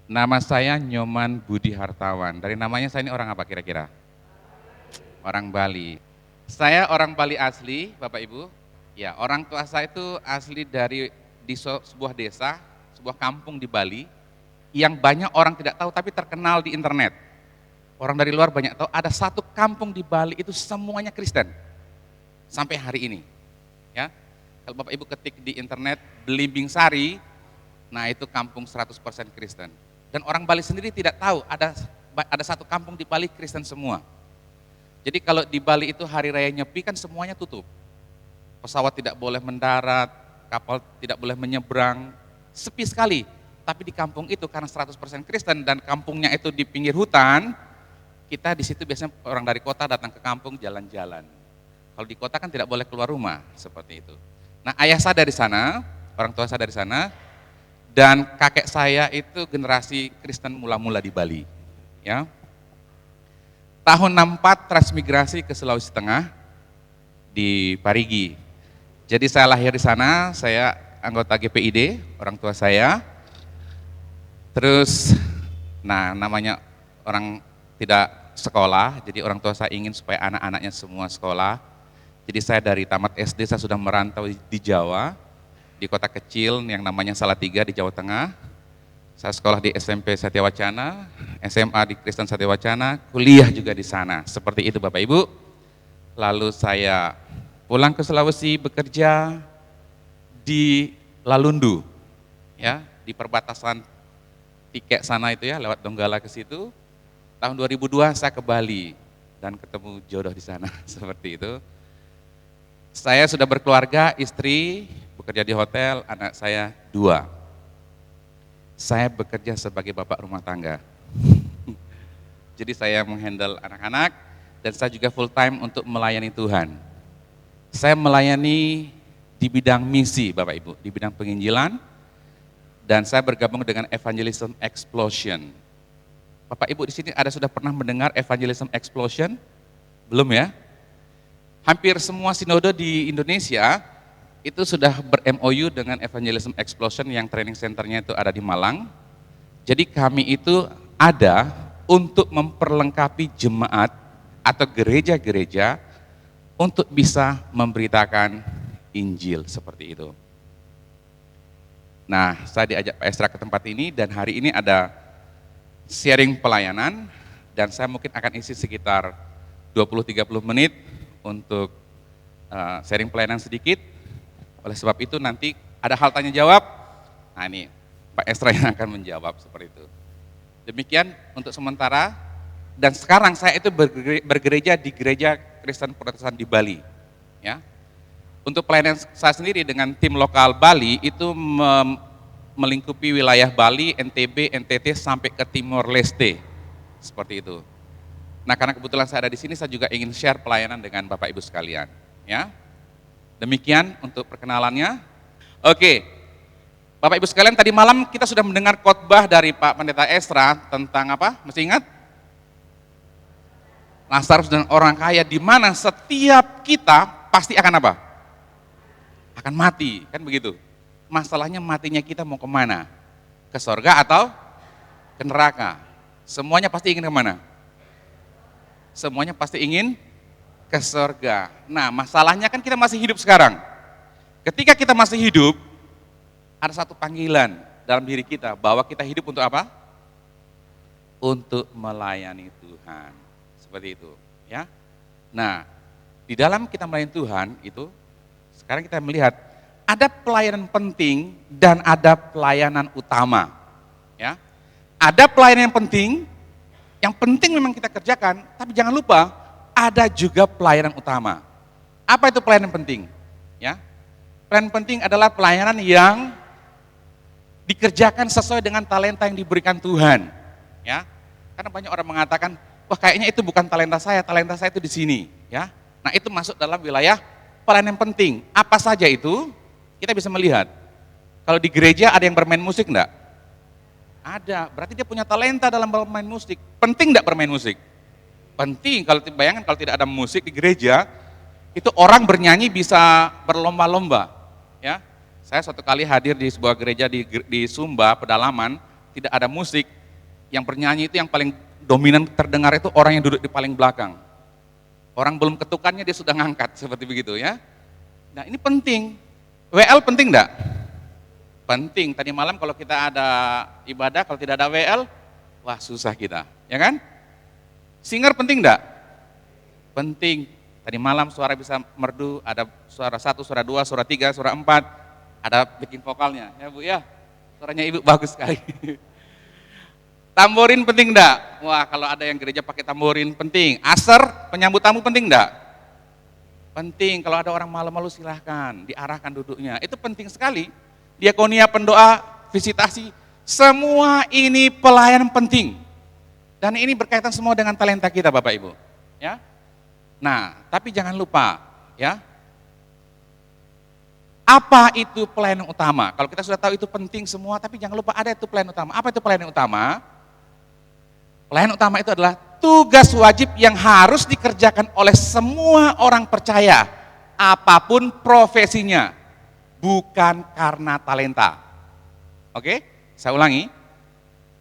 Nama saya Nyoman Budi Hartawan. Dari namanya saya ini orang apa kira-kira? Orang Bali. Saya orang Bali asli, Bapak Ibu. Ya, orang tua saya itu asli dari sebuah desa, sebuah kampung di Bali yang banyak orang tidak tahu tapi terkenal di internet. Orang dari luar banyak tahu ada satu kampung di Bali itu semuanya Kristen sampai hari ini. Ya, kalau Bapak Ibu ketik di internet Belimbing Sari, nah itu kampung 100% Kristen. Dan orang Bali sendiri tidak tahu ada satu kampung di Bali Kristen semua. Jadi kalau di Bali itu hari raya Nyepi kan semuanya tutup. Pesawat tidak boleh mendarat, kapal tidak boleh menyeberang, sepi sekali. Tapi di kampung itu karena 100% Kristen dan kampungnya itu di pinggir hutan, kita di situ biasanya orang dari kota datang ke kampung jalan-jalan. Kalau di kota kan tidak boleh keluar rumah, seperti itu. Nah, ayah saya dari sana, orang tua saya dari sana, dan kakek saya itu generasi Kristen mula-mula di Bali. Ya. Tahun 64 transmigrasi ke Sulawesi Tengah di Parigi. Jadi saya lahir di sana, saya anggota GPID, orang tua saya. Terus, nah namanya orang tidak sekolah, jadi orang tua saya ingin supaya anak-anaknya semua sekolah. Jadi saya dari tamat SD saya sudah merantau di Jawa, di kota kecil yang namanya Salatiga di Jawa Tengah. Saya sekolah di SMP Satya Wacana, SMA di Kristen Satya Wacana, kuliah juga di sana. Seperti itu Bapak Ibu. Lalu saya pulang ke Sulawesi bekerja di Lalundu, ya, di perbatasan Tikek sana itu ya, lewat Donggala ke situ. Tahun 2002 saya ke Bali dan ketemu jodoh di sana, seperti itu. Saya sudah berkeluarga, istri, bekerja di hotel, anak saya 2. Saya bekerja sebagai bapak rumah tangga. Jadi saya menghandle anak-anak dan saya juga full time untuk melayani Tuhan. Saya melayani di bidang misi Bapak Ibu, di bidang penginjilan, dan saya bergabung dengan Evangelism Explosion. Bapak Ibu di sini sudah pernah mendengar Evangelism Explosion? Belum ya? Hampir semua sinode di Indonesia itu sudah ber-MOU dengan Evangelism Explosion yang training centernya itu ada di Malang. Jadi kami itu ada untuk memperlengkapi jemaat atau gereja-gereja untuk bisa memberitakan Injil seperti itu. Nah, saya diajak Pak Esra ke tempat ini dan hari ini ada sharing pelayanan dan saya mungkin akan isi sekitar 20-30 menit untuk sharing pelayanan sedikit. Oleh sebab itu nanti ada hal tanya jawab, nah ini Pak Esra yang akan menjawab seperti itu. Demikian untuk sementara, dan sekarang saya itu bergereja di gereja Kristen Protestan di Bali. Ya. Untuk pelayanan saya sendiri dengan tim lokal Bali itu melingkupi wilayah Bali, NTB, NTT sampai ke Timor Leste, seperti itu. Nah, karena kebetulan saya ada di sini, saya juga ingin share pelayanan dengan Bapak Ibu sekalian. Ya, demikian untuk perkenalannya. Oke, Bapak Ibu sekalian, tadi malam kita sudah mendengar khotbah dari Pak Pendeta Esra tentang apa? Masih ingat? Lazarus dan orang kaya, di mana setiap kita pasti akan apa? Akan mati, kan begitu. Masalahnya matinya kita mau kemana? Ke sorga atau ke neraka? Semuanya pasti ingin kemana? Semuanya pasti ingin ke sorga. Nah, masalahnya kan kita masih hidup sekarang. Ketika kita masih hidup, ada satu panggilan dalam diri kita bahwa kita hidup untuk apa? Untuk melayani Tuhan. Seperti itu, ya. Nah, di dalam kita melayani Tuhan itu, sekarang kita melihat ada pelayanan penting dan ada pelayanan utama. Ya. Ada pelayanan yang penting memang kita kerjakan, tapi jangan lupa ada juga pelayanan utama. Apa itu pelayanan penting? Ya. Pelayanan penting adalah pelayanan yang dikerjakan sesuai dengan talenta yang diberikan Tuhan. Ya. Karena banyak orang mengatakan, wah kayaknya itu bukan talenta saya itu di sini. Ya. Nah itu masuk dalam wilayah pelayanan penting. Apa saja itu? Kita bisa melihat. Kalau di gereja ada yang bermain musik enggak? Ada, berarti dia punya talenta dalam bermain musik. Penting enggak bermain musik? Penting, kalau bayangkan kalau tidak ada musik di gereja, itu orang bernyanyi bisa berlomba-lomba. Ya, saya suatu kali hadir di sebuah gereja di Sumba, pedalaman, tidak ada musik, yang bernyanyi itu yang paling dominan terdengar itu orang yang duduk di paling belakang. Orang belum ketukannya dia sudah ngangkat, seperti begitu ya. Nah ini penting. WL penting enggak? Penting. Tadi malam kalau kita ada ibadah, kalau tidak ada WL, wah susah kita, ya kan? Singer penting enggak? Penting. Tadi malam suara bisa merdu, ada suara 1, suara 2, suara 3, suara 4, ada bikin vokalnya, ya Bu ya. Suaranya Ibu bagus sekali. Tamborin penting enggak? Wah kalau ada yang gereja pakai tamborin penting. Aser, penyambut tamu penting enggak? Penting. Kalau ada orang malu-malu silahkan, diarahkan duduknya. Itu penting sekali. Diakonia, pendoa, visitasi, semua ini pelayanan penting. Dan ini berkaitan semua dengan talenta kita Bapak Ibu. Ya. Nah, tapi jangan lupa ya. Apa itu pelayanan utama? Kalau kita sudah tahu itu penting semua, tapi jangan lupa ada itu pelayanan utama. Apa itu pelayanan utama? Pelayanan utama itu adalah tugas wajib yang harus dikerjakan oleh semua orang percaya, apapun profesinya, bukan karena talenta. Oke, saya ulangi.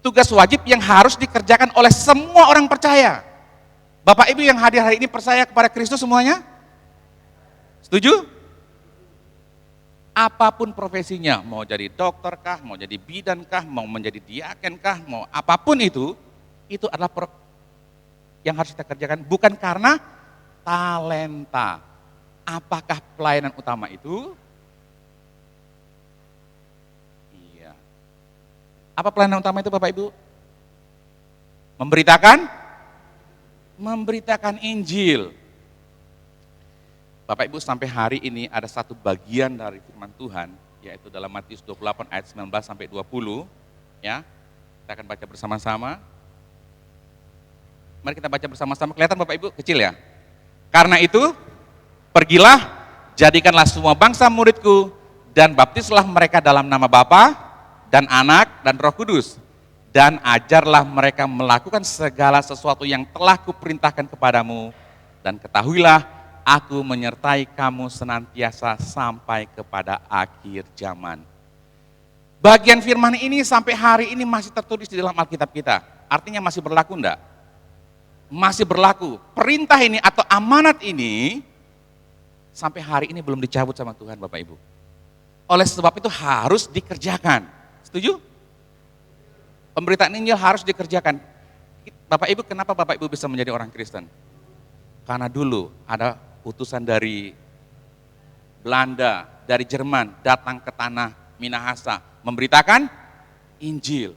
Tugas wajib yang harus dikerjakan oleh semua orang percaya. Bapak Ibu yang hadir hari ini percaya kepada Kristus semuanya? Setuju? Apapun profesinya, mau jadi dokter kah, mau jadi bidan kah, mau menjadi diaken kah, mau apapun itu adalah yang harus kita kerjakan bukan karena talenta. Apakah pelayanan utama itu? Iya. Apa pelayanan utama itu Bapak Ibu? Memberitakan Injil. Bapak Ibu sampai hari ini ada satu bagian dari firman Tuhan, yaitu dalam Matius 28 ayat 19 sampai 20, ya. Kita akan baca bersama-sama. Mari kita baca bersama-sama. Kelihatan Bapak Ibu kecil ya? Karena itu, pergilah, jadikanlah semua bangsa muridku, dan baptislah mereka dalam nama Bapa dan Anak dan Roh Kudus. Dan ajarlah mereka melakukan segala sesuatu yang telah kuperintahkan kepadamu. Dan ketahuilah, aku menyertai kamu senantiasa sampai kepada akhir zaman. Bagian firman ini sampai hari ini masih tertulis di dalam Alkitab kita. Artinya masih berlaku enggak? Masih berlaku. Perintah ini atau amanat ini sampai hari ini belum dicabut sama Tuhan Bapak Ibu. Oleh sebab itu harus dikerjakan. Setuju? Pemberitaan Injil harus dikerjakan. Bapak Ibu, kenapa Bapak Ibu bisa menjadi orang Kristen? Karena dulu ada utusan dari Belanda, dari Jerman datang ke tanah Minahasa memberitakan Injil.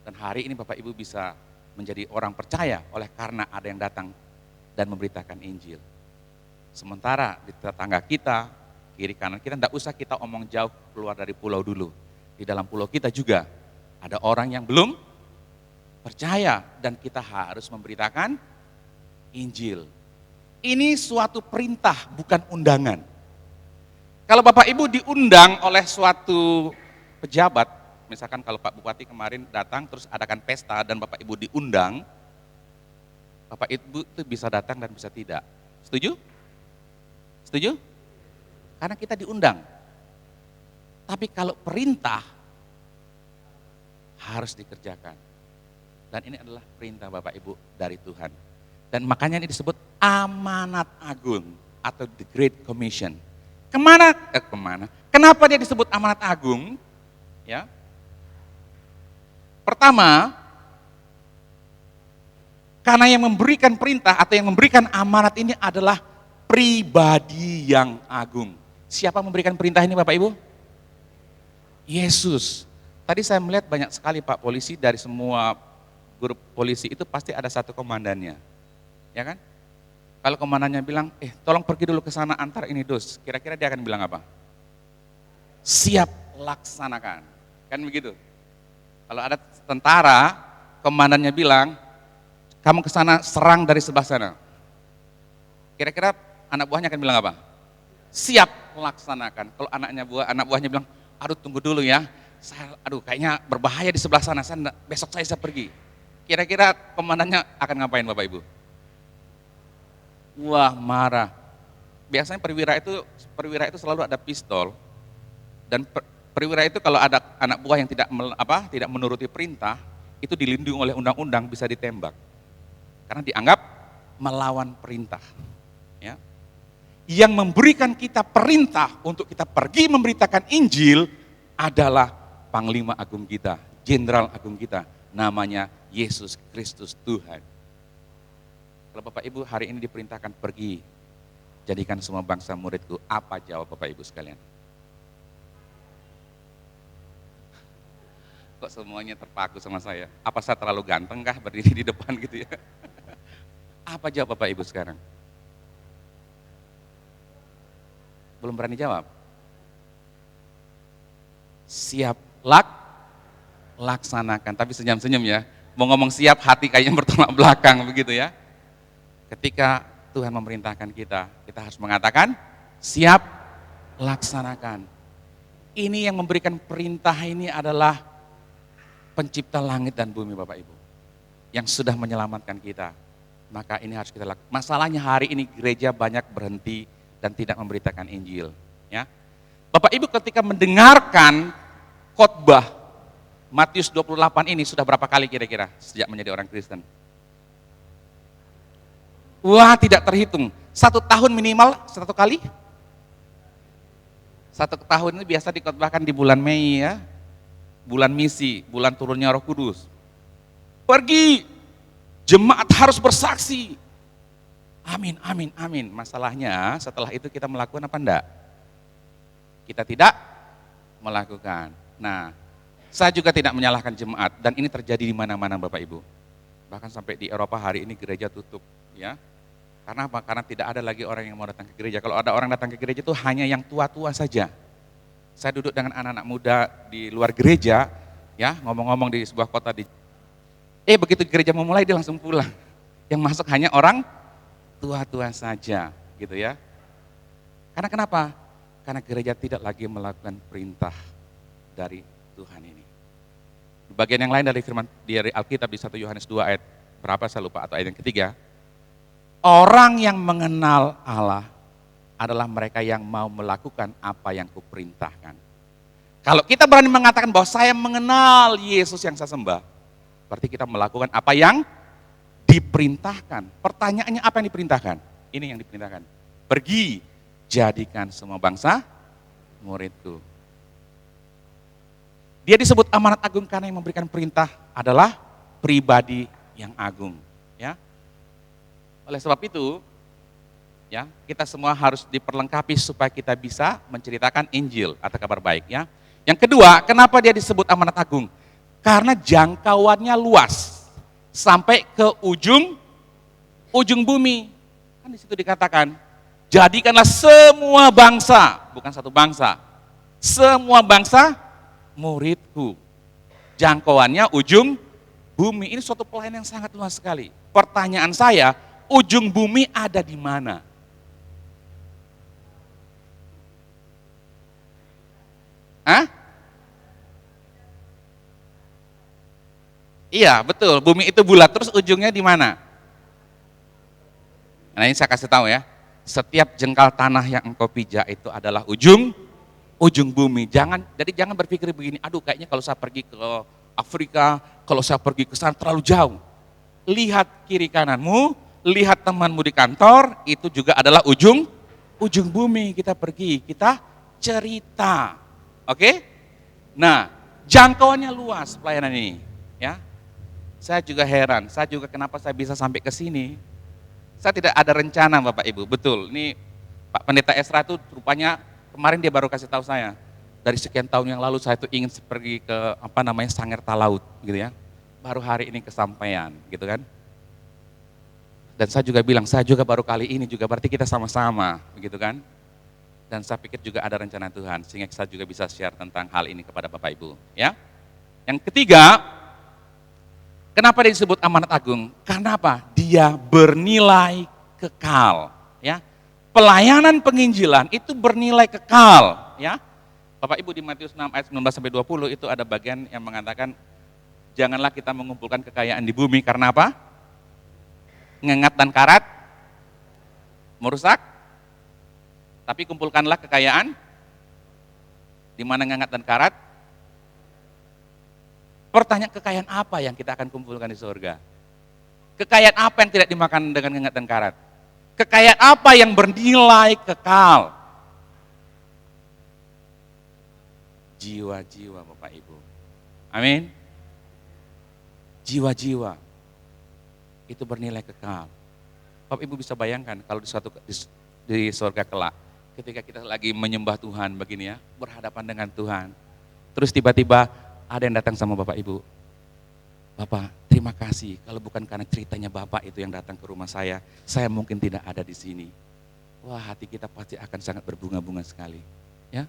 Dan hari ini Bapak Ibu bisa menjadi orang percaya oleh karena ada yang datang dan memberitakan Injil. Sementara di tetangga kita, kiri kanan kita, tidak usah kita omong jauh keluar dari pulau dulu. Di dalam pulau kita juga ada orang yang belum percaya dan kita harus memberitakan Injil. Ini suatu perintah, bukan undangan. Kalau Bapak Ibu diundang oleh suatu pejabat, misalkan kalau Pak Bupati kemarin datang terus adakan pesta dan Bapak Ibu diundang, Bapak Ibu itu bisa datang dan bisa tidak. Setuju? Setuju? Karena kita diundang. Tapi kalau perintah harus dikerjakan. Dan ini adalah perintah Bapak Ibu dari Tuhan. Dan makanya ini disebut amanat agung atau the Great Commission. Kemana? Kenapa dia disebut amanat agung? Ya. Pertama, karena yang memberikan perintah atau yang memberikan amanat ini adalah pribadi yang agung. Siapa memberikan perintah ini Bapak Ibu? Yesus. Tadi saya melihat banyak sekali Pak polisi dari semua grup polisi itu pasti ada satu komandannya. Ya kan? Kalau komandannya bilang, tolong pergi dulu ke sana antar ini dus. Kira-kira dia akan bilang apa? Siap, laksanakan. Kan begitu? Kalau ada tentara, komandannya bilang, kamu ke sana serang dari sebelah sana. Kira-kira anak buahnya akan bilang apa? Siap, laksanakan. Kalau anak buahnya bilang, aduh tunggu dulu ya, kayaknya berbahaya di sebelah sana, besok saya bisa pergi. Kira-kira komandannya akan ngapain Bapak Ibu? Wah, marah. Biasanya perwira itu selalu ada pistol dan Perwira itu kalau ada anak buah yang tidak menuruti perintah, itu dilindungi oleh undang-undang bisa ditembak. Karena dianggap melawan perintah. Ya. Yang memberikan kita perintah untuk kita pergi memberitakan Injil adalah Panglima Agung kita, Jenderal Agung kita, namanya Yesus Kristus Tuhan. Kalau Bapak Ibu hari ini diperintahkan pergi, jadikan semua bangsa muridku, apa jawab Bapak Ibu sekalian? Kok semuanya terpaku sama saya? Apa saya terlalu ganteng kah berdiri di depan gitu ya? Apa jawab Bapak Ibu sekarang? Belum berani jawab? Siap, laksanakan. Tapi senyum-senyum ya. Mau ngomong siap, hati kayaknya bertolak belakang begitu ya. Ketika Tuhan memerintahkan kita, kita harus mengatakan siap, laksanakan. Ini yang memberikan perintah ini adalah pencipta langit dan bumi Bapak Ibu. Yang sudah menyelamatkan kita. Maka ini harus kita lakukan. Masalahnya hari ini gereja banyak berhenti dan tidak memberitakan Injil. Ya. Bapak Ibu ketika mendengarkan khotbah Matius 28 ini sudah berapa kali kira-kira sejak menjadi orang Kristen? Wah, tidak terhitung. 1 tahun minimal 1 kali. 1 tahun ini biasa dikhotbahkan di bulan Mei ya. Bulan misi, bulan turunnya Roh Kudus. Pergi, jemaat harus bersaksi. Amin, amin, amin. Masalahnya setelah itu kita melakukan apa enggak? Kita tidak melakukan. Nah, saya juga tidak menyalahkan jemaat dan ini terjadi di mana-mana Bapak Ibu. Bahkan sampai di Eropa hari ini gereja tutup ya. Karena apa? Karena tidak ada lagi orang yang mau datang ke gereja. Kalau ada orang datang ke gereja itu hanya yang tua-tua saja. Saya duduk dengan anak-anak muda di luar gereja, ya ngomong-ngomong di sebuah kota begitu gereja memulai dia langsung pulang. Yang masuk hanya orang tua-tua saja, gitu ya. Karena kenapa? Karena gereja tidak lagi melakukan perintah dari Tuhan ini. Di bagian yang lain dari firman dari Alkitab di 1 Yohanes 2 ayat berapa saya lupa atau ayat yang ketiga. Orang yang mengenal Allah adalah mereka yang mau melakukan apa yang kuperintahkan. Kalau kita berani mengatakan bahwa saya mengenal Yesus yang saya sembah, berarti kita melakukan apa yang diperintahkan. Pertanyaannya apa yang diperintahkan? Ini yang diperintahkan. Pergi, jadikan semua bangsa muridku. Dia disebut amanat agung karena yang memberikan perintah adalah pribadi yang agung. Ya. Oleh sebab itu, ya, kita semua harus diperlengkapi supaya kita bisa menceritakan Injil atau kabar baik ya. Yang kedua, kenapa dia disebut amanat agung? Karena jangkauannya luas sampai ke ujung bumi. Kan di situ dikatakan, jadikanlah semua bangsa, bukan satu bangsa. Semua bangsa muridku. Jangkauannya ujung bumi. Ini suatu pelayanan yang sangat luas sekali. Pertanyaan saya, ujung bumi ada di mana? Hah? Iya, betul. Bumi itu bulat, terus ujungnya di mana? Nah, ini saya kasih tahu ya. Setiap jengkal tanah yang engkau pijak itu adalah ujung bumi. Jadi jangan berpikir begini, aduh kayaknya kalau saya pergi ke Afrika, kalau saya pergi ke sana terlalu jauh. Lihat kiri kananmu, lihat temanmu di kantor, itu juga adalah ujung bumi. Kita pergi, kita cerita. Oke? Nah, jangkauannya luas pelayanan ini, ya. Saya juga heran, saya juga kenapa saya bisa sampai ke sini. Saya tidak ada rencana Bapak Ibu, betul. Ini Pak Pendeta Esra itu rupanya kemarin dia baru kasih tahu saya. Dari sekian tahun yang lalu saya itu ingin pergi ke Sangir Talaut gitu ya. Baru hari ini kesampaian gitu kan. Dan saya juga bilang, saya juga baru kali ini juga berarti kita sama-sama begitu kan. Dan saya pikir juga ada rencana Tuhan, sehingga saya juga bisa share tentang hal ini kepada Bapak Ibu. Ya. Yang ketiga, kenapa dia disebut amanat agung? Karena apa? Dia bernilai kekal. Ya. Pelayanan penginjilan itu bernilai kekal. Ya. Bapak Ibu di Matius 6 ayat 19-20 itu ada bagian yang mengatakan, janganlah kita mengumpulkan kekayaan di bumi karena apa? Ngengat dan karat merusak. Tapi kumpulkanlah kekayaan di Di mana ngangat dan karat? Pertanyaan, kekayaan apa yang kita akan kumpulkan di surga? Kekayaan apa yang tidak dimakan dengan ngangat dan karat? Kekayaan apa yang bernilai kekal? Jiwa-jiwa Bapak Ibu. Amin. Jiwa-jiwa itu bernilai kekal. Bapak Ibu bisa bayangkan kalau di surga kelak, ketika kita lagi menyembah Tuhan begini ya, berhadapan dengan Tuhan. Terus tiba-tiba ada yang datang sama Bapak Ibu. Bapak, terima kasih. Kalau bukan karena ceritanya Bapak itu yang datang ke rumah saya mungkin tidak ada di sini. Wah, hati kita pasti akan sangat berbunga-bunga sekali. Ya.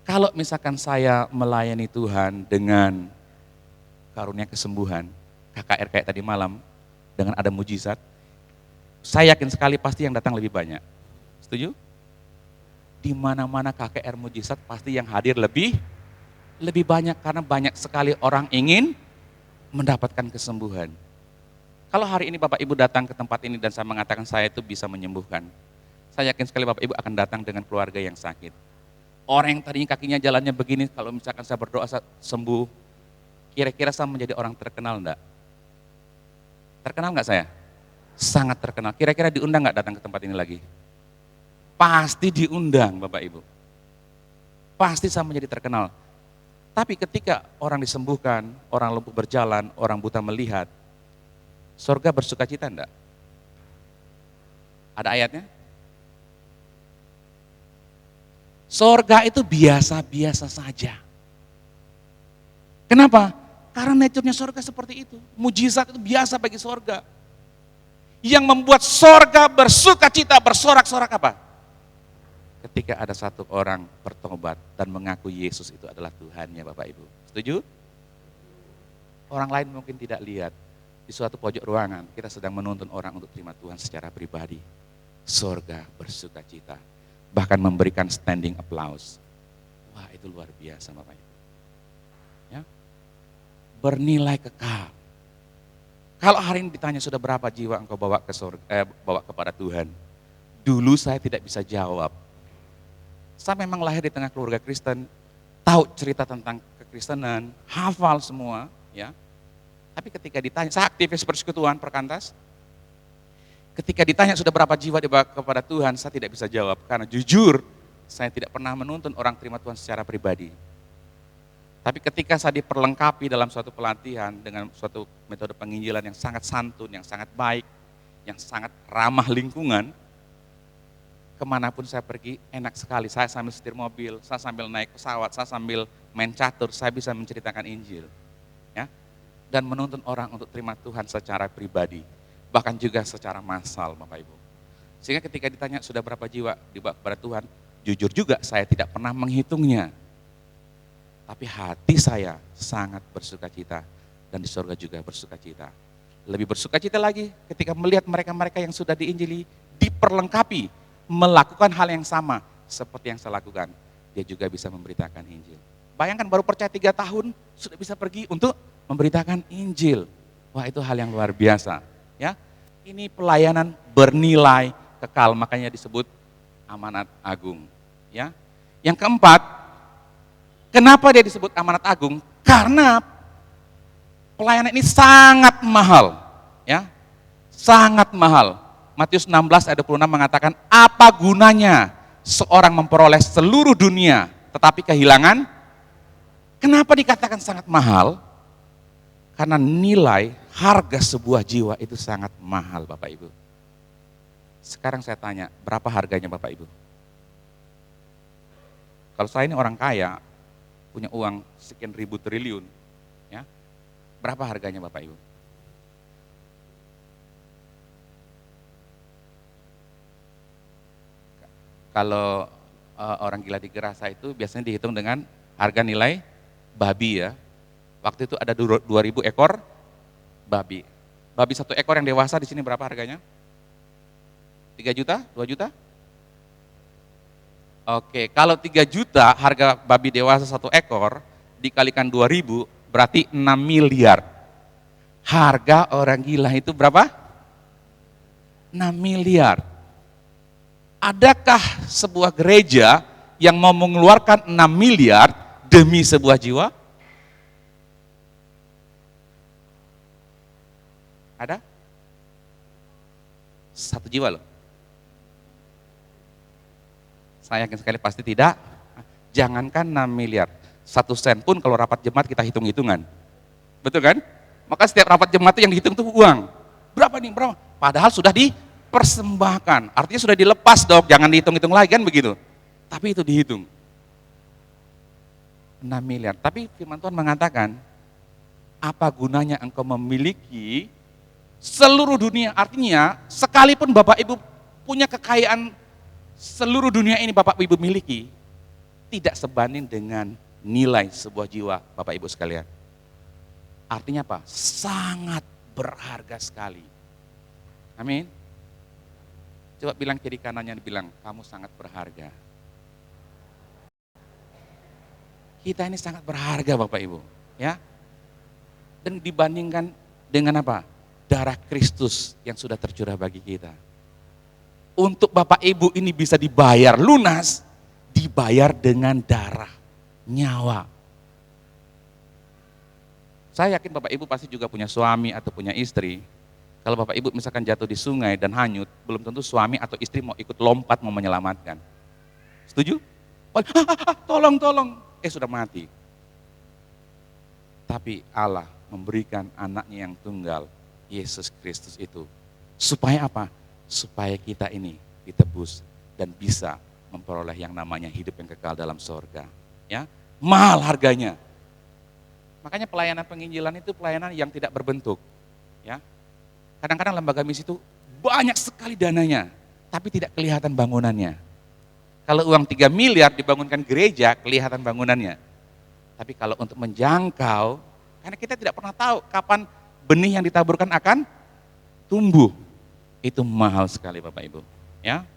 Kalau misalkan saya melayani Tuhan dengan karunia kesembuhan, KKR kayak tadi malam, dengan ada mujizat, saya yakin sekali pasti yang datang lebih banyak. Setuju? Di mana-mana KKR mujizat pasti yang hadir lebih banyak, karena banyak sekali orang ingin mendapatkan kesembuhan. Kalau hari ini Bapak Ibu datang ke tempat ini dan saya mengatakan saya itu bisa menyembuhkan, saya yakin sekali Bapak Ibu akan datang dengan keluarga yang sakit. Orang yang tadinya kakinya jalannya begini, kalau misalkan saya berdoa sembuh, kira-kira saya menjadi orang terkenal enggak? Terkenal enggak saya? Sangat terkenal. Kira-kira diundang enggak datang ke tempat ini lagi? Pasti diundang Bapak Ibu. Pasti saya menjadi terkenal. Tapi ketika orang disembuhkan, orang lumpuh berjalan, orang buta melihat, surga bersuka cita enggak? Ada ayatnya? Surga itu biasa-biasa saja. Kenapa? Karena nature-nya surga seperti itu. Mujizat itu biasa bagi surga. Yang membuat surga bersuka cita, bersorak-sorak apa? Ketika ada satu orang bertobat dan mengaku Yesus itu adalah Tuhannya Bapak Ibu. Setuju? Orang lain mungkin tidak lihat. Di suatu pojok ruangan kita sedang menuntun orang untuk terima Tuhan secara pribadi. Surga bersuka cita. Bahkan memberikan standing applause. Wah, itu luar biasa Bapak Ibu. Ya. Bernilai kekal. Kalau hari ini ditanya sudah berapa jiwa engkau bawa ke surga, bawa kepada Tuhan? Dulu saya tidak bisa jawab. Saya memang lahir di tengah keluarga Kristen, tahu cerita tentang kekristenan, hafal semua, ya. Tapi ketika ditanya, saya aktivis persekutuan perkantas. Ketika ditanya sudah berapa jiwa dibawa kepada Tuhan, saya tidak bisa jawab. Karena jujur, saya tidak pernah menuntun orang terima Tuhan secara pribadi. Tapi ketika saya diperlengkapi dalam suatu pelatihan dengan suatu metode penginjilan yang sangat santun, yang sangat baik, yang sangat ramah lingkungan, kemanapun saya pergi enak sekali. Saya sambil setir mobil, saya sambil naik pesawat, saya sambil main catur, saya bisa menceritakan Injil. Ya, dan menuntun orang untuk terima Tuhan secara pribadi. Bahkan juga secara massal Bapak Ibu. Sehingga ketika ditanya sudah berapa jiwa dibawa kepada Tuhan, jujur juga saya tidak pernah menghitungnya. Tapi hati saya sangat bersuka cita dan di surga juga bersuka cita. Lebih bersuka cita lagi ketika melihat mereka-mereka yang sudah diinjili, diperlengkapi, melakukan hal yang sama seperti yang saya lakukan. Dia juga bisa memberitakan Injil. Bayangkan baru percaya 3 tahun sudah bisa pergi untuk memberitakan Injil. Wah, itu hal yang luar biasa. Ya, ini pelayanan bernilai kekal, makanya disebut amanat agung. Ya, yang keempat, kenapa dia disebut amanat agung? Karena pelayanan ini sangat mahal, ya, sangat mahal. Matius 16 ayat 26 mengatakan, apa gunanya seorang memperoleh seluruh dunia, tetapi kehilangan? Kenapa dikatakan sangat mahal? Karena nilai harga sebuah jiwa itu sangat mahal Bapak Ibu. Sekarang saya tanya, berapa harganya Bapak Ibu? Kalau saya ini orang kaya, punya uang sekian ribu triliun, ya, berapa harganya Bapak Ibu? Kalau orang gila di Gerasa itu biasanya dihitung dengan harga nilai babi ya. Waktu itu ada 2.000 ekor babi. Babi 1 ekor yang dewasa di sini berapa harganya? 3 juta? 2 juta? Oke, kalau 3 juta harga babi dewasa 1 ekor dikalikan 2.000 berarti 6 miliar. Harga orang gila itu berapa? 6 miliar. Adakah sebuah gereja yang mau mengeluarkan 6 miliar demi sebuah jiwa? Ada? 1 jiwa loh. Saya yakin sekali pasti tidak. Jangankan 6 miliar, 1 sen pun kalau rapat jemaat kita hitung-hitungan. Betul kan? Maka setiap rapat jemaat itu yang dihitung itu uang. Berapa nih? Berapa? Padahal sudah dipersembahkan. Artinya sudah dilepas dok, jangan dihitung-hitung lagi kan begitu. Tapi itu dihitung. 6 miliar. Tapi firman Tuhan mengatakan, apa gunanya engkau memiliki seluruh dunia? Artinya, sekalipun Bapak Ibu punya kekayaan seluruh dunia ini Bapak Ibu miliki, tidak sebanding dengan nilai sebuah jiwa Bapak Ibu sekalian. Artinya apa? Sangat berharga sekali. Amin. Coba bilang kiri kanannya, bilang kamu sangat berharga. Kita ini sangat berharga Bapak Ibu, ya. Dan dibandingkan dengan apa? Darah Kristus yang sudah tercurah bagi kita. Untuk Bapak Ibu ini bisa dibayar lunas, dibayar dengan darah, nyawa. Saya yakin Bapak Ibu pasti juga punya suami atau punya istri. Kalau Bapak Ibu misalkan jatuh di sungai dan hanyut, belum tentu suami atau istri mau ikut lompat mau menyelamatkan. Setuju? Tolong, tolong. Sudah mati. Tapi Allah memberikan anaknya yang tunggal, Yesus Kristus itu. Supaya apa? Supaya kita ini ditebus dan bisa memperoleh yang namanya hidup yang kekal dalam sorga. Ya, mahal harganya. Makanya pelayanan penginjilan itu pelayanan yang tidak berbentuk. Ya, kadang-kadang lembaga misi itu banyak sekali dananya, tapi tidak kelihatan bangunannya. Kalau uang 3 miliar dibangunkan gereja, kelihatan bangunannya. Tapi kalau untuk menjangkau, karena kita tidak pernah tahu kapan benih yang ditaburkan akan tumbuh. Itu mahal sekali Bapak Ibu. Ya.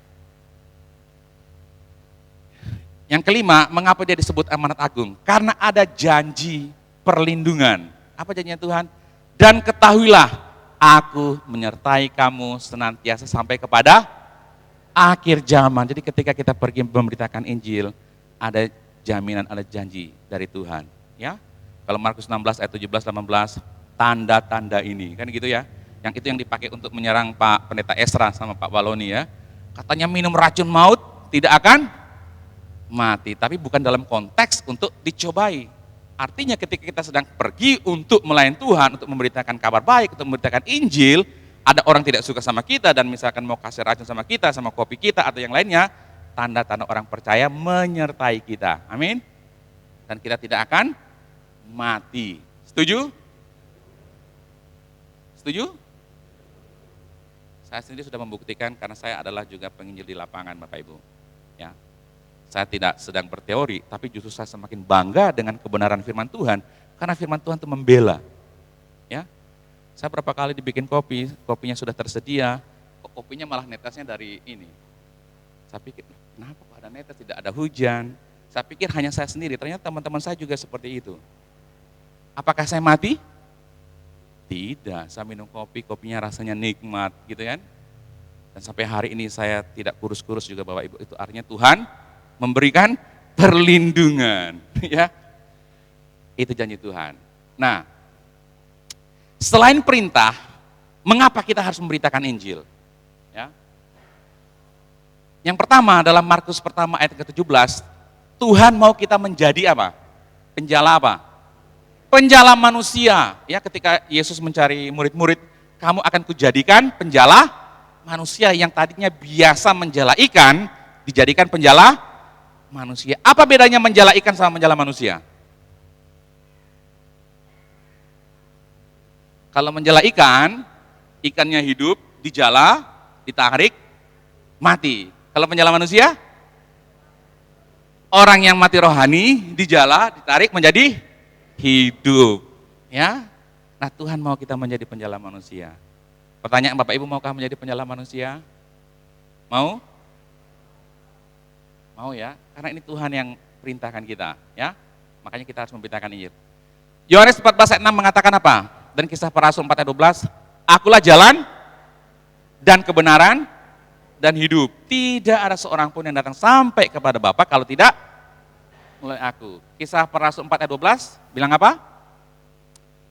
Yang kelima, mengapa dia disebut amanat agung? Karena ada janji perlindungan. Apa janjinya Tuhan? Dan ketahuilah, aku menyertai kamu senantiasa sampai kepada akhir zaman. Jadi ketika kita pergi memberitakan Injil, ada jaminan, ada janji dari Tuhan. Ya, kalau Markus 16 ayat 17-18, tanda-tanda ini, kan gitu ya. Yang itu yang dipakai untuk menyerang Pak Pendeta Esra sama Pak Waloni ya. Katanya minum racun maut tidak akan mati, tapi bukan dalam konteks untuk dicobai. Artinya ketika kita sedang pergi untuk melayani Tuhan, untuk memberitakan kabar baik, untuk memberitakan Injil, ada orang tidak suka sama kita dan misalkan mau kasih racun sama kita, sama kopi kita atau yang lainnya, tanda-tanda orang percaya menyertai kita. Amin. Dan kita tidak akan mati. Setuju? Setuju? Saya sendiri sudah membuktikan karena saya adalah juga penginjil di lapangan Bapak Ibu. Ya. Saya tidak sedang berteori, tapi justru saya semakin bangga dengan kebenaran firman Tuhan, karena firman Tuhan itu membela. Ya, saya berapa kali dibikin kopi, kopinya sudah tersedia, kok kopinya malah netesnya dari ini. Saya pikir, kenapa kok ada netes, tidak ada hujan? Saya pikir hanya saya sendiri, ternyata teman-teman saya juga seperti itu. Apakah saya mati? Tidak, saya minum kopi, kopinya rasanya nikmat, gitu kan? Dan sampai hari ini saya tidak kurus-kurus juga Bapak Ibu, itu artinya Tuhan memberikan perlindungan, ya. Itu janji Tuhan. Nah, selain perintah, mengapa kita harus memberitakan Injil? Ya. Yang pertama dalam Markus pertama ayat ke-17, Tuhan mau kita menjadi apa? Penjala apa? Penjala manusia. Ya, ketika Yesus mencari murid-murid, kamu akan kujadikan penjala manusia. Yang tadinya biasa menjala ikan, dijadikan penjala manusia. Apa bedanya menjala ikan sama menjala manusia? Kalau menjala ikan, ikannya hidup, dijala, ditarik, mati. Kalau menjala manusia, orang yang mati rohani, dijala, ditarik menjadi hidup. Ya, nah Tuhan mau kita menjadi penjala manusia. Pertanyaan Bapak Ibu, maukah menjadi penjala manusia? Mau? Mau ya, karena ini Tuhan yang perintahkan kita, ya. Makanya kita harus memberitakan Injil. Yohanes 14 ayat 6 mengatakan apa? Dan Kisah Para Rasul 4 ayat 12, akulah jalan dan kebenaran dan hidup. Tidak ada seorang pun yang datang sampai kepada Bapa kalau tidak melalui aku. Kisah para Rasul 4 ayat 12 bilang apa?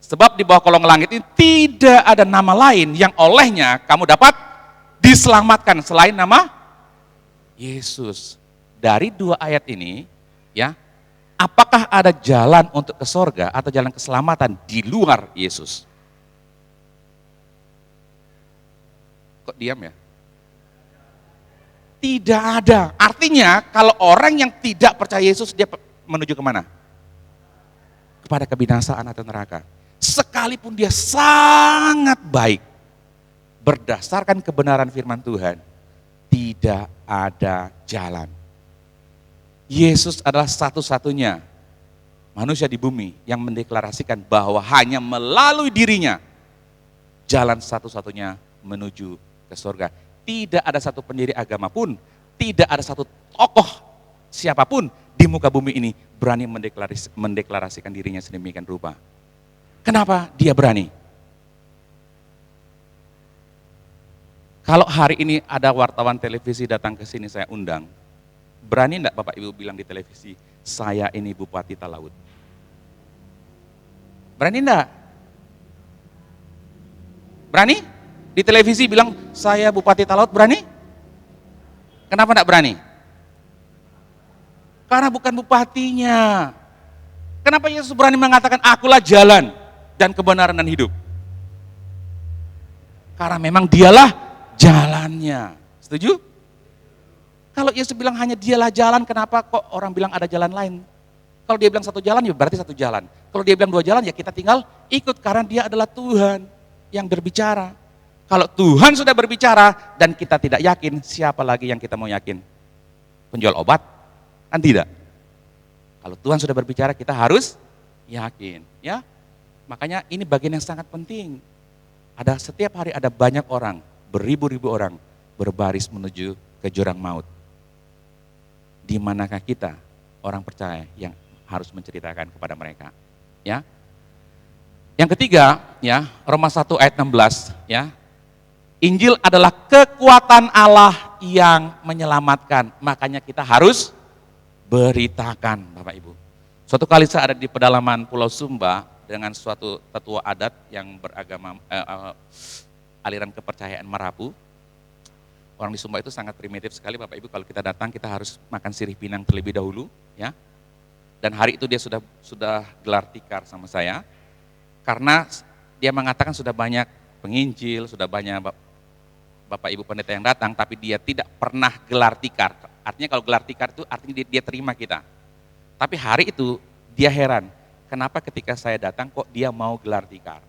Sebab di bawah kolong langit ini tidak ada nama lain yang olehnya kamu dapat diselamatkan selain nama Yesus. Dari dua ayat ini, ya, apakah ada jalan untuk ke sorga atau jalan keselamatan di luar Yesus? Kok diam ya? Tidak ada. Artinya kalau orang yang tidak percaya Yesus, dia menuju kemana? Kepada kebinasaan atau neraka. Sekalipun dia sangat baik, berdasarkan kebenaran firman Tuhan, tidak ada jalan. Yesus adalah satu-satunya manusia di bumi yang mendeklarasikan bahwa hanya melalui dirinya jalan satu-satunya menuju ke surga. Tidak ada satu pendiri agama pun, tidak ada satu tokoh siapapun di muka bumi ini berani mendeklarasikan dirinya sedemikian rupa. Kenapa dia berani? Kalau hari ini ada wartawan televisi datang ke sini saya undang, berani enggak Bapak Ibu bilang di televisi, saya ini Bupati Talaut? Berani enggak? Berani? Di televisi bilang, saya Bupati Talaut, berani? Kenapa enggak berani? Karena bukan bupatinya. Kenapa Yesus berani mengatakan, akulah jalan dan kebenaran dan hidup? Karena memang dialah jalannya. Setuju? Kalau Yesus bilang hanya dialah jalan, kenapa kok orang bilang ada jalan lain? Kalau dia bilang satu jalan, ya berarti satu jalan. Kalau dia bilang dua jalan, ya kita tinggal ikut karena dia adalah Tuhan yang berbicara. Kalau Tuhan sudah berbicara dan kita tidak yakin, siapa lagi yang kita mau yakin? Penjual obat? Kan tidak. Kalau Tuhan sudah berbicara, kita harus yakin. Ya, makanya ini bagian yang sangat penting. Setiap hari ada banyak orang, beribu-ribu orang berbaris menuju ke jurang maut. Di manakah kita, orang percaya, yang harus menceritakan kepada mereka? Ya. Yang ketiga, ya, Roma 1 ayat 16, ya. Injil adalah kekuatan Allah yang menyelamatkan. Makanya kita harus beritakan, Bapak Ibu. Suatu kali saya ada di pedalaman Pulau Sumba dengan suatu tetua adat yang beragama aliran kepercayaan Marapu. Orang di Sumba itu sangat primitif sekali, Bapak Ibu. Kalau kita datang, kita harus makan sirih pinang terlebih dahulu, ya. Dan hari itu dia sudah gelar tikar sama saya, karena dia mengatakan sudah banyak penginjil, sudah banyak Bapak Ibu pendeta yang datang, tapi dia tidak pernah gelar tikar. Artinya kalau gelar tikar itu artinya dia terima kita. Tapi hari itu dia heran, kenapa ketika saya datang kok dia mau gelar tikar.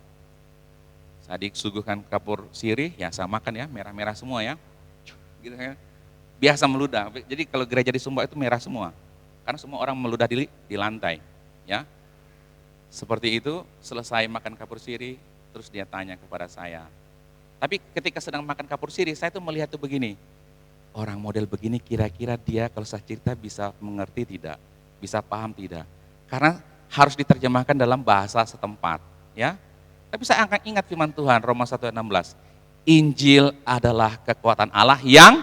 Saya disuguhkan kapur sirih, ya saya makan ya, merah-merah semua ya. Gitu ya. Biasa meludah. Jadi kalau gereja di Sumba itu merah semua. Karena semua orang meludah di lantai, ya. Seperti itu, selesai makan kapur sirih, terus dia tanya kepada saya. Tapi ketika sedang makan kapur sirih, saya tuh melihat tuh begini, orang model begini kira-kira dia kalau saya cerita bisa mengerti tidak, bisa paham tidak. Karena harus diterjemahkan dalam bahasa setempat, ya. Tapi saya akan ingat firman Tuhan, Roma 1 ayat 16. Injil adalah kekuatan Allah yang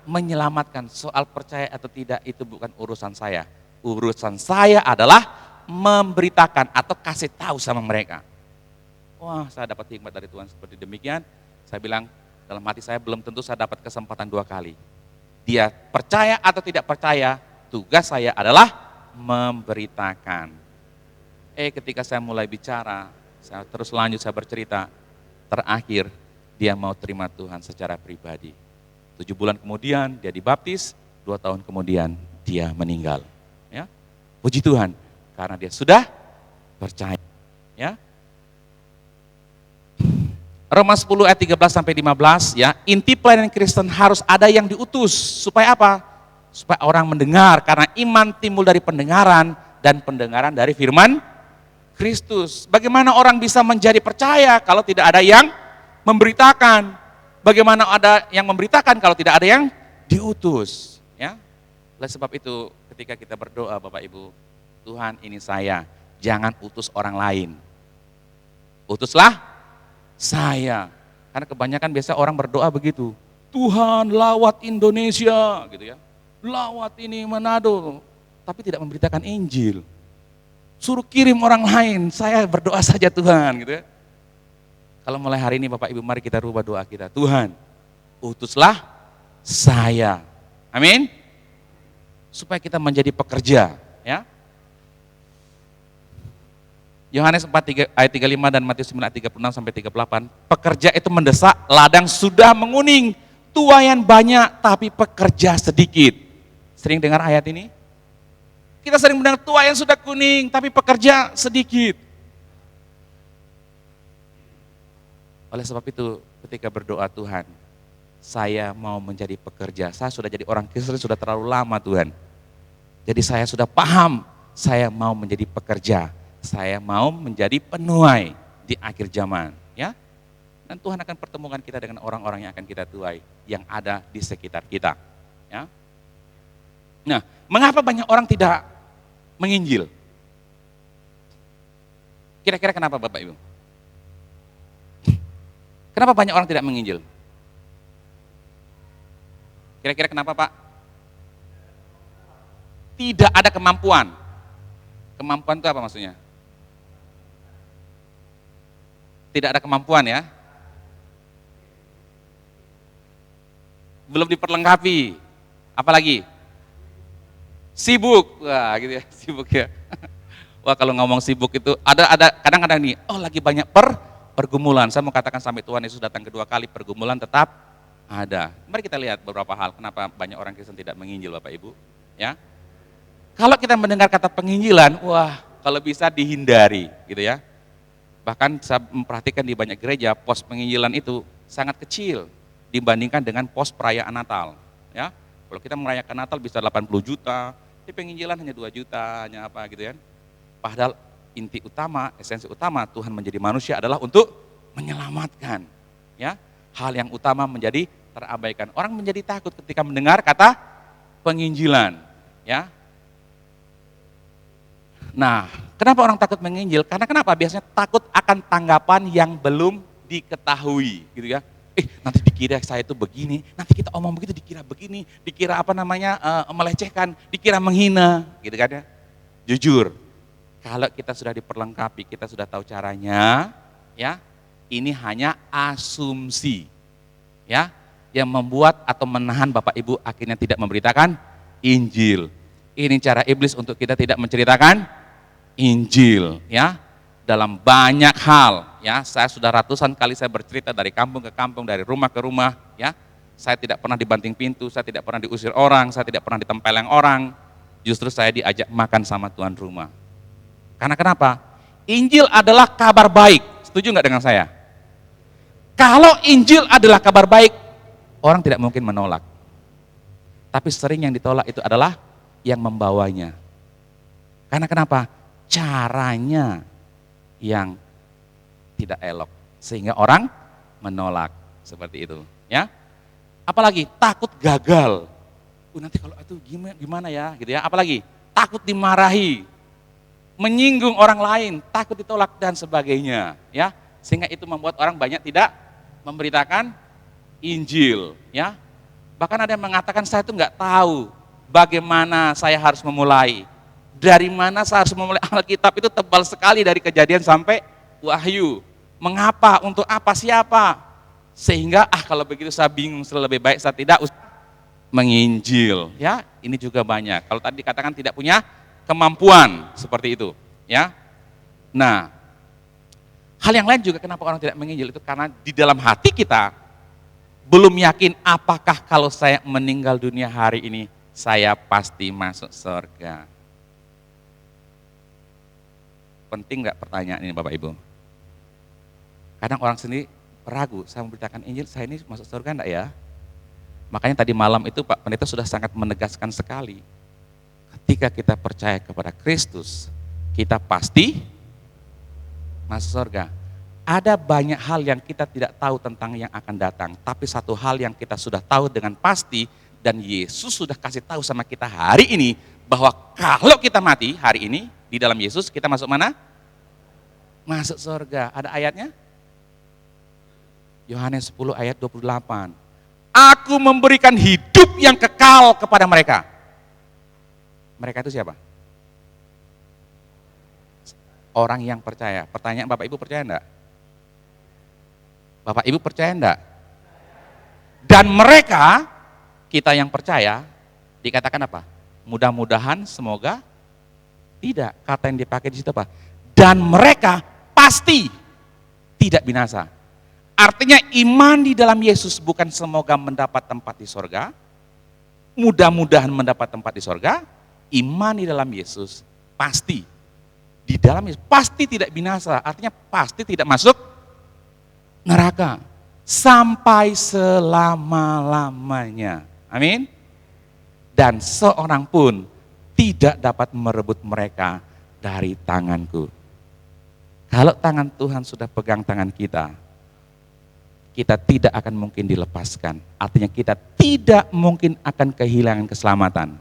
menyelamatkan. Soal percaya atau tidak itu bukan urusan saya. Urusan saya adalah memberitakan atau kasih tahu sama mereka. Wah, saya dapat hikmat dari Tuhan seperti demikian. Saya bilang, dalam hati saya belum tentu saya dapat kesempatan 2 kali. Dia percaya atau tidak percaya, tugas saya adalah memberitakan. Ketika saya mulai bicara, saya terus lanjut, saya bercerita. Terakhir, dia mau terima Tuhan secara pribadi. 7 bulan kemudian dia dibaptis, 2 tahun kemudian dia meninggal. Ya, puji Tuhan, karena dia sudah percaya. Ya. Roma 10 ayat 13 sampai 15, ya, inti pelayanan Kristen harus ada yang diutus. Supaya apa? Supaya orang mendengar, karena iman timbul dari pendengaran dan pendengaran dari firman Kristus. Bagaimana orang bisa menjadi percaya kalau tidak ada yang memberitakan? Bagaimana ada yang memberitakan kalau tidak ada yang diutus? Ya. Oleh sebab itu, ketika kita berdoa, Bapak Ibu, Tuhan ini saya, jangan utus orang lain. Utuslah saya. Karena kebanyakan biasa orang berdoa begitu. Tuhan lawat Indonesia gitu ya. Lawat ini Manado, tapi tidak memberitakan Injil. Suruh kirim orang lain, saya berdoa saja Tuhan gitu ya. Kalau mulai hari ini Bapak Ibu mari kita rubah doa kita. Tuhan, utuslah saya. Amin. Supaya kita menjadi pekerja, ya. Yohanes 4 ayat 35 dan Matius 9 ayat 36 sampai 38. Pekerja itu mendesak, ladang sudah menguning, tuaian banyak tapi pekerja sedikit. Sering dengar ayat ini? Kita sering mendengar tuaian sudah kuning tapi pekerja sedikit. Oleh sebab itu ketika berdoa Tuhan, saya mau menjadi pekerja. Saya sudah jadi orang Kristen sudah terlalu lama Tuhan. Jadi saya sudah paham, saya mau menjadi pekerja. Saya mau menjadi penuai di akhir zaman, ya. Dan Tuhan akan pertemukan kita dengan orang-orang yang akan kita tuai, yang ada di sekitar kita, ya. Nah, mengapa banyak orang tidak menginjil? Kira-kira kenapa Bapak Ibu? Kenapa banyak orang tidak menginjil? Kira-kira kenapa Pak? Tidak ada kemampuan. Kemampuan itu apa maksudnya? Tidak ada kemampuan ya. Belum diperlengkapi. Apalagi? Sibuk. Wah, gitu ya, sibuk ya. Wah, kalau ngomong sibuk itu ada kadang-kadang nih, oh lagi banyak pergumulan. Saya mau katakan sampai Tuhan Yesus datang kedua kali, pergumulan tetap ada. Mari kita lihat beberapa hal kenapa banyak orang Kristen tidak menginjil Bapak Ibu, ya. Kalau kita mendengar kata penginjilan, wah, kalau bisa dihindari, gitu ya. Bahkan saya memperhatikan di banyak gereja pos penginjilan itu sangat kecil dibandingkan dengan pos perayaan Natal, ya. Kalau kita merayakan Natal bisa 80 juta, di penginjilan hanya 2 juta, hanya apa gitu kan. Padahal inti utama, esensi utama Tuhan menjadi manusia adalah untuk menyelamatkan, ya. Hal yang utama menjadi terabaikan. Orang menjadi takut ketika mendengar kata penginjilan, ya. Nah, kenapa orang takut menginjil? Karena kenapa? Biasanya takut akan tanggapan yang belum diketahui, gitu ya. Nanti dikira saya itu begini, nanti kita omong begitu dikira begini, dikira melecehkan, dikira menghina, gitu kan ya. Jujur, kalau kita sudah diperlengkapi, kita sudah tahu caranya, ya, ini hanya asumsi, ya, yang membuat atau menahan Bapak Ibu akhirnya tidak memberitakan Injil. Ini cara iblis untuk kita tidak menceritakan Injil, ya, dalam banyak hal, ya. Saya sudah ratusan kali saya bercerita dari kampung ke kampung, dari rumah ke rumah, ya. Saya tidak pernah dibanting pintu, saya tidak pernah diusir orang, saya tidak pernah ditempeleng orang. Justru saya diajak makan sama tuan rumah. Karena kenapa? Injil adalah kabar baik. Setuju nggak dengan saya? Kalau Injil adalah kabar baik, orang tidak mungkin menolak. Tapi sering yang ditolak itu adalah yang membawanya. Karena kenapa? Caranya yang tidak elok sehingga orang menolak seperti itu, ya. Apalagi takut gagal. Nanti kalau itu gimana ya, gitu ya. Apalagi takut dimarahi, menyinggung orang lain, takut ditolak dan sebagainya, ya. Sehingga itu membuat orang banyak tidak memberitakan Injil, ya. Bahkan ada yang mengatakan saya itu nggak tahu bagaimana saya harus memulai. Dari mana saya harus memulai? Alkitab itu tebal sekali dari Kejadian sampai Wahyu. Mengapa? Untuk apa? Siapa? Sehingga kalau begitu saya bingung, lebih baik saya tidak usah menginjil. Ya, ini juga banyak. Kalau tadi dikatakan tidak punya kemampuan seperti itu, ya. Nah, hal yang lain juga kenapa orang tidak menginjil itu karena di dalam hati kita belum yakin apakah kalau saya meninggal dunia hari ini saya pasti masuk surga. Penting nggak pertanyaan ini Bapak Ibu? Kadang orang sendiri ragu, saya memberitakan Injil, saya ini masuk surga enggak ya? Makanya tadi malam itu Pak Pendeta sudah sangat menegaskan sekali. Ketika kita percaya kepada Kristus, kita pasti masuk surga. Ada banyak hal yang kita tidak tahu tentang yang akan datang, tapi satu hal yang kita sudah tahu dengan pasti, dan Yesus sudah kasih tahu sama kita hari ini, bahwa kalau kita mati hari ini, di dalam Yesus kita masuk mana? Masuk surga. Ada ayatnya? Yohanes 10 ayat 28. Aku memberikan hidup yang kekal kepada mereka. Mereka itu siapa? Orang yang percaya. Pertanyaan, Bapak Ibu percaya enggak? Bapak Ibu percaya enggak? Dan mereka, kita yang percaya, dikatakan apa? Mudah-mudahan, semoga tidak. Kata yang dipakai di situ apa? Dan mereka pasti tidak binasa. Artinya iman di dalam Yesus bukan semoga mendapat tempat di sorga, mudah-mudahan mendapat tempat di sorga. Iman di dalam Yesus pasti di dalam Yesus pasti tidak binasa, artinya pasti tidak masuk neraka sampai selama-lamanya. Amin. Dan seorang pun tidak dapat merebut mereka dari tanganku. Kalau tangan Tuhan sudah pegang tangan kita, kita tidak akan mungkin dilepaskan. Artinya kita tidak mungkin akan kehilangan keselamatan.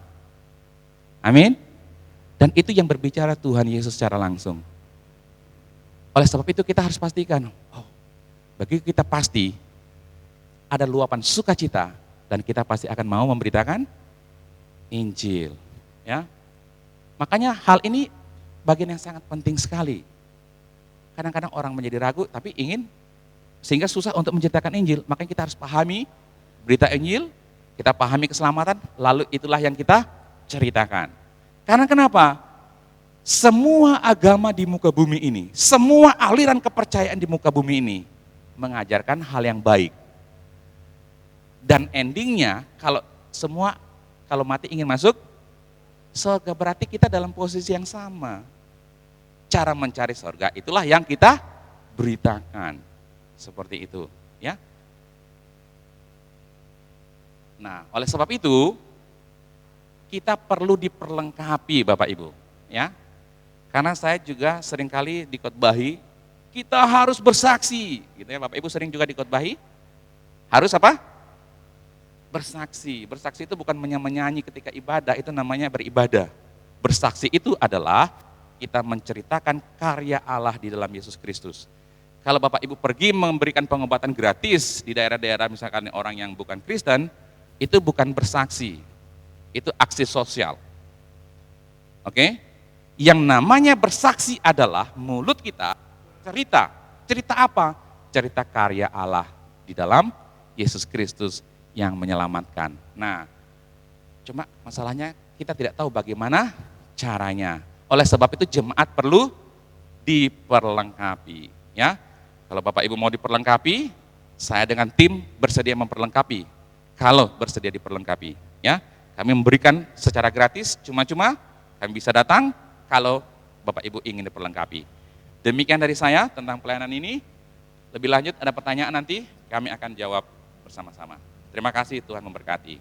Amin. Dan itu yang berbicara Tuhan Yesus secara langsung. Oleh sebab itu kita harus pastikan, bagi kita pasti ada luapan sukacita dan kita pasti akan mau memberitakan Injil. Ya, makanya hal ini bagian yang sangat penting sekali. Kadang-kadang orang menjadi ragu tapi ingin, sehingga susah untuk menceritakan Injil. Makanya kita harus pahami berita Injil, kita pahami keselamatan, lalu itulah yang kita ceritakan. Karena kenapa? Semua agama di muka bumi ini, semua aliran kepercayaan di muka bumi ini mengajarkan hal yang baik. Dan endingnya kalau mati ingin masuk surga, berarti kita dalam posisi yang sama. Cara mencari surga itulah yang kita beritakan. Seperti itu, ya. Nah, oleh sebab itu kita perlu diperlengkapi, Bapak Ibu, ya. Karena saya juga seringkali dikotbahi, kita harus bersaksi, gitu ya. Bapak Ibu sering juga dikotbahi, harus apa? Bersaksi. Bersaksi itu bukan menyanyi ketika ibadah, itu namanya beribadah. Bersaksi itu adalah kita menceritakan karya Allah di dalam Yesus Kristus. Kalau Bapak Ibu pergi memberikan pengobatan gratis di daerah-daerah misalkan orang yang bukan Kristen, itu bukan bersaksi, itu aksi sosial. Oke? Yang namanya bersaksi adalah mulut kita cerita. Cerita apa? Cerita karya Allah di dalam Yesus Kristus yang menyelamatkan. Nah, cuma masalahnya kita tidak tahu bagaimana caranya. Oleh sebab itu jemaat perlu diperlengkapi, ya. Kalau Bapak Ibu mau diperlengkapi, saya dengan tim bersedia memperlengkapi. Kalau bersedia diperlengkapi, ya. Kami memberikan secara gratis, cuma-cuma kami bisa datang kalau Bapak Ibu ingin diperlengkapi. Demikian dari saya tentang pelayanan ini. Lebih lanjut ada pertanyaan nanti kami akan jawab bersama-sama. Terima kasih, Tuhan memberkati.